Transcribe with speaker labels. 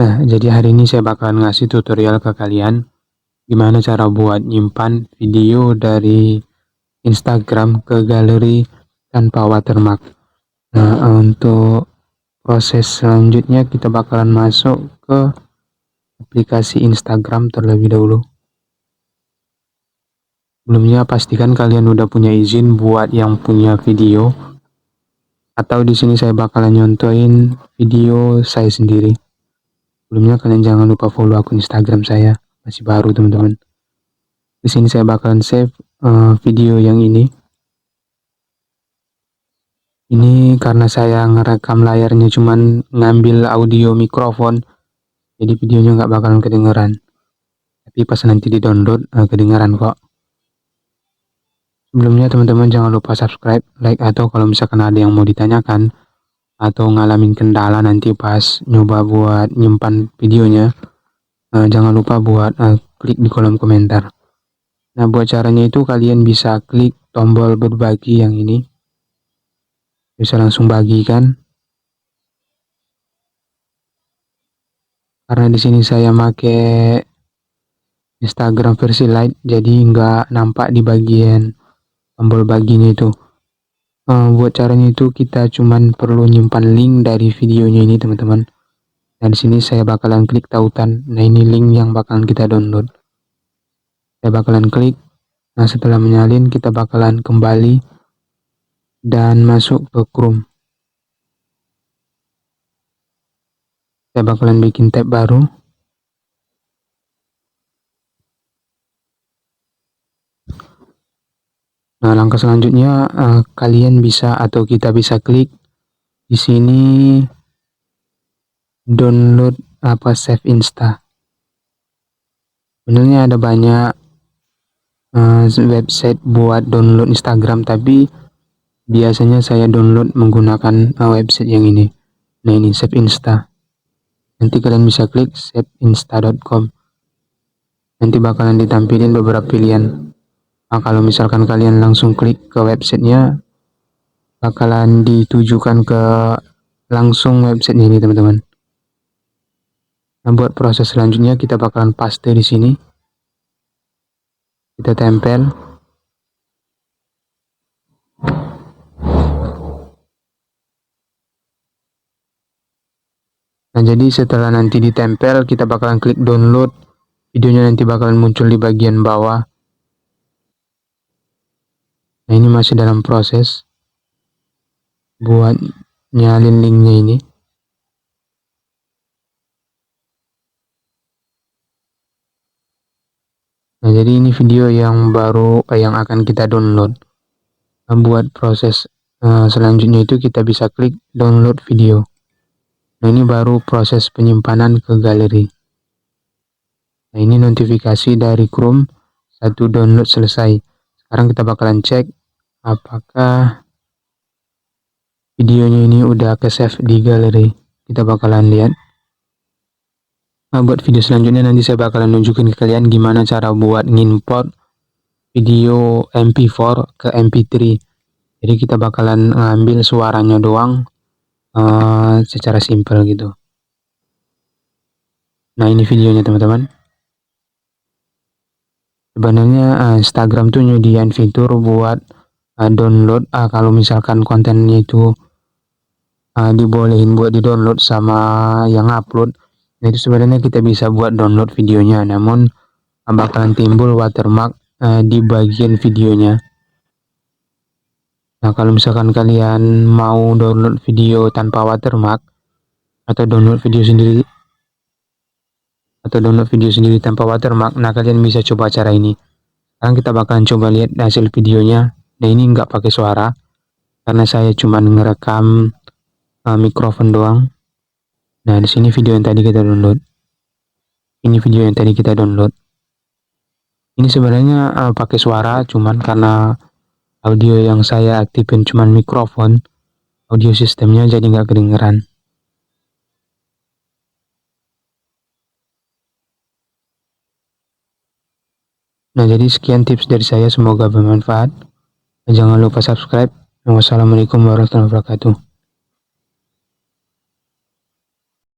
Speaker 1: Nah, jadi hari ini saya bakalan ngasih tutorial ke kalian gimana cara buat nyimpan video dari Instagram ke galeri tanpa watermark. Nah, untuk proses selanjutnya kita bakalan masuk ke aplikasi Instagram terlebih dahulu. Sebelumnya pastikan kalian udah punya izin buat yang punya video, atau di sini saya bakalan nyontoin video saya sendiri. Sebelumnya kalian jangan lupa follow akun Instagram saya, masih baru teman-teman. Di sini saya bakalan save video yang ini. Ini karena saya ngerekam layarnya cuman ngambil audio mikrofon, jadi videonya nggak bakalan kedengeran. Tapi pas nanti di download kedengeran kok. Sebelumnya teman-teman jangan lupa subscribe, like, atau kalau misalkan ada yang mau ditanyakan atau ngalamin kendala nanti pas nyoba buat nyimpan videonya, jangan lupa buat klik di kolom komentar. Nah, buat caranya itu kalian bisa klik tombol berbagi yang ini, bisa langsung bagikan. Karena di sini saya pakai Instagram versi light, jadi nggak nampak di bagian tombol baginya itu. Buat caranya itu kita cuman perlu nyimpan link dari videonya ini teman-teman. Nah, di sini saya bakalan klik tautan. Nah, ini link yang bakalan kita download. Saya bakalan klik. Nah, setelah menyalin kita bakalan kembali dan masuk ke Chrome. Saya bakalan bikin tab baru. Nah, langkah selanjutnya kalian bisa atau kita bisa klik di sini download save Insta. Sebenarnya ada banyak website buat download Instagram, tapi biasanya saya download menggunakan website yang ini. Nah, ini Save Insta. Nanti kalian bisa klik saveinsta.com. Nanti bakalan ditampilin beberapa pilihan. Nah, kalau misalkan kalian langsung klik ke websitenya, bakalan ditujukan ke langsung website ini teman-teman. Nah, buat proses selanjutnya kita bakalan paste di sini. Kita tempel. Nah, jadi setelah nanti ditempel, kita bakalan klik download. Videonya nanti bakalan muncul di bagian bawah. Nah, ini masih dalam proses buat nyalin linknya ini. Nah, jadi ini video yang baru yang akan kita download. Nah, buat proses selanjutnya itu kita bisa klik download video. Nah, ini baru proses penyimpanan ke galeri. Nah, ini notifikasi dari Chrome, satu download selesai. Sekarang kita bakalan cek apakah videonya ini udah ke save di galeri. Kita bakalan lihat. Nah, buat video selanjutnya nanti saya bakalan nunjukin ke kalian gimana cara buat ngimport video MP4 ke MP3. Jadi kita bakalan ngambil suaranya doang secara simpel gitu. Nah, ini videonya teman-teman. Sebenarnya Instagram tuh nyediain fitur buat download kalau misalkan kontennya itu dibolehin buat di download sama yang upload. Nah, itu sebenarnya kita bisa buat download videonya, namun bakalan timbul watermark di bagian videonya. Nah, kalau misalkan kalian mau download video tanpa watermark atau download video sendiri tanpa watermark, nah kalian bisa coba cara ini. Sekarang kita bakalan coba lihat hasil videonya. Nah, ini nggak pakai suara karena saya cuma ngerekam mikrofon doang. Nah, di sini video yang tadi kita download. Ini video yang tadi kita download. Ini sebenarnya pakai suara, cuman karena audio yang saya aktifin cuman mikrofon, audio sistemnya jadi nggak kedengeran. Nah, jadi sekian tips dari saya, semoga bermanfaat. Jangan lupa subscribe. Wassalamualaikum warahmatullahi wabarakatuh.